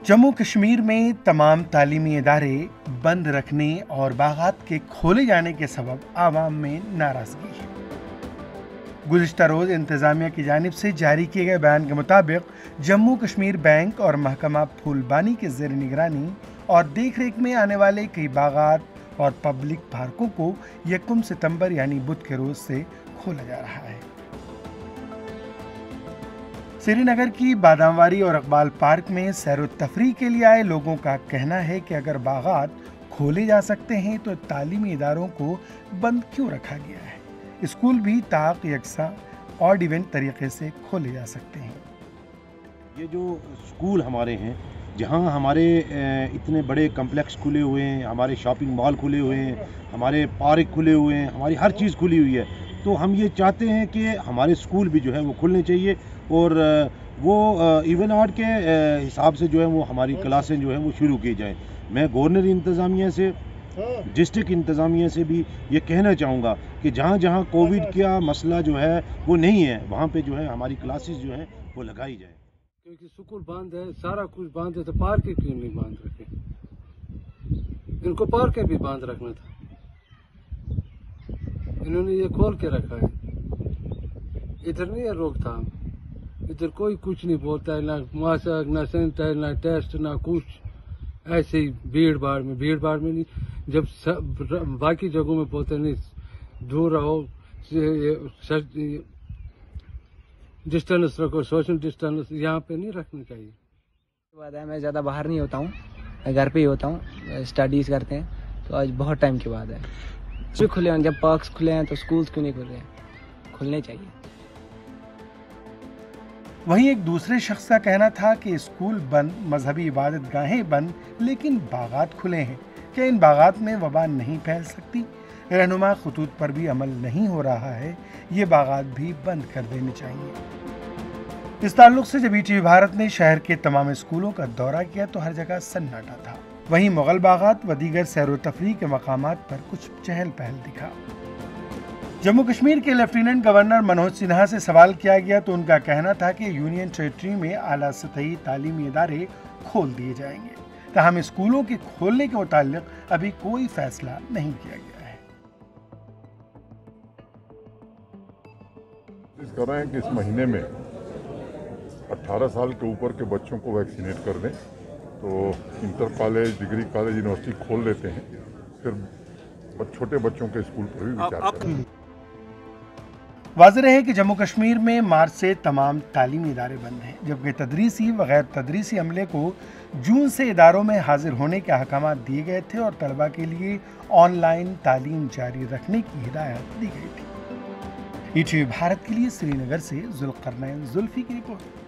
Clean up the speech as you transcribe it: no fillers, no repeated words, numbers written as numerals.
जम्मू कश्मीर में तमाम तालीमी इदारे बंद रखने और बागात के खोले जाने के सबब आवाम में नाराजगी है। गुज़िश्ता रोज़ इंतज़ामिया की जानिब से जारी किए गए बयान के मुताबिक जम्मू कश्मीर बैंक और महकमा फूलबानी के ज़ेर निगरानी और देख रेख में आने वाले कई बागात और पब्लिक पार्कों को 1 सितंबर यानी बुध के रोज़ से खोला जा रहा है। श्रीनगर की बादामवारी और इकबाल पार्क में सैर व तफरीह के लिए आए लोगों का कहना है कि अगर बागात खोले जा सकते हैं तो तालीमी इदारों को बंद क्यों रखा गया है। स्कूल भी ताक यकसा ऑड इवेंट तरीके से खोले जा सकते हैं। ये जो स्कूल हमारे हैं, जहाँ हमारे इतने बड़े कम्प्लेक्स खुले हुए हैं, हमारे शॉपिंग मॉल खुले हुए हैं, हमारे पार्क खुले हुए हैं, हमारी हर चीज़ खुली हुई है, तो हम ये चाहते हैं कि हमारे स्कूल भी जो है वो खुलने चाहिए और वो इवन आर्ट के हिसाब से जो है वो हमारी क्लासें जो है वो शुरू की जाएं। मैं गवर्नर इंतज़ामिया से, डिस्ट्रिक्ट इंतज़ामिया से भी ये कहना चाहूँगा कि जहाँ जहाँ कोविड का मसला जो है वो नहीं है, वहाँ पे जो है हमारी क्लासेस जो है वो लगाई जाए। क्योंकि स्कूल बंद है, सारा कुछ बंद है, तो पार्क क्यों नहीं बंद रखे? इनको पार्क भी बंद रखना था, इन्होंने ये खोल के रखा है। इधर नहीं है रोकथाम, इधर कोई कुछ नहीं बोलता है, ना मास्क, ना सैनिटाइजर, ना टेस्ट, ना कुछ। ऐसे ही भीड़ भाड़ में नहीं, जब बाकी जगहों में बोलते नहीं दूर रहो, डिस्टेंस रखो, सोशल डिस्टेंस, यहाँ पे नहीं रखनी चाहिए। बात है, मैं ज़्यादा बाहर नहीं होता हूँ, मैं घर पे ही होता हूँ, स्टडीज़ करते हैं, तो आज बहुत टाइम के बाद है। जो खुले हैं, जब पार्क्स खुले हैं तो स्कूल्स क्यों नहीं खुले हैं? खुलने चाहिए। वहीं एक दूसरे शख्स का कहना था कि स्कूल बंद, मजहबी इबादत गाहें बंद, लेकिन बागात खुले हैं। क्या इन बागात में वबा नहीं फैल सकती? रहनुमा खतूत पर भी अमल नहीं हो रहा है, ये बागात भी बंद कर देने चाहिए। इस ताल्लुक से जब ईटीवी भारत ने शहर के तमाम स्कूलों का दौरा किया तो हर जगह सन्नाटा था। वहीं मुगल बागात व दीगर सैर व तफरीह के मकामात पर कुछ चहल पहल दिखा। जम्मू कश्मीर के लेफ्टिनेंट गवर्नर मनोज सिन्हा से सवाल किया गया तो उनका कहना था कि यूनियन टेरिटरी में आला सतही तालीमी इदारे खोल दिए जाएंगे, ताहम स्कूलों के खोलने के मुताल्लिक अभी कोई फैसला नहीं किया गया है। कर रहे हैं कि इस महीने में 18 साल के ऊपर के बच्चों को वैक्सीनेट कर दें, तो inter college, degree college, university खोल लेते हैं, फिर छोटे बच्चों के स्कूल पर भी विचार करें। वाज़ेह है कि जम्मू कश्मीर में मार्च से तमाम तालीमी इदारे बंद हैं, जबकि तदरीसी व गैर तदरीसी अमले को जून से इदारों में हाजिर होने के अहकामात दिए गए थे और तलबा के लिए ऑनलाइन तालीम जारी रखने की हिदायत दी गई थी। ईटीवी भारत के लिए श्रीनगर से जुल्करनैन जुल्फी की रिपोर्ट।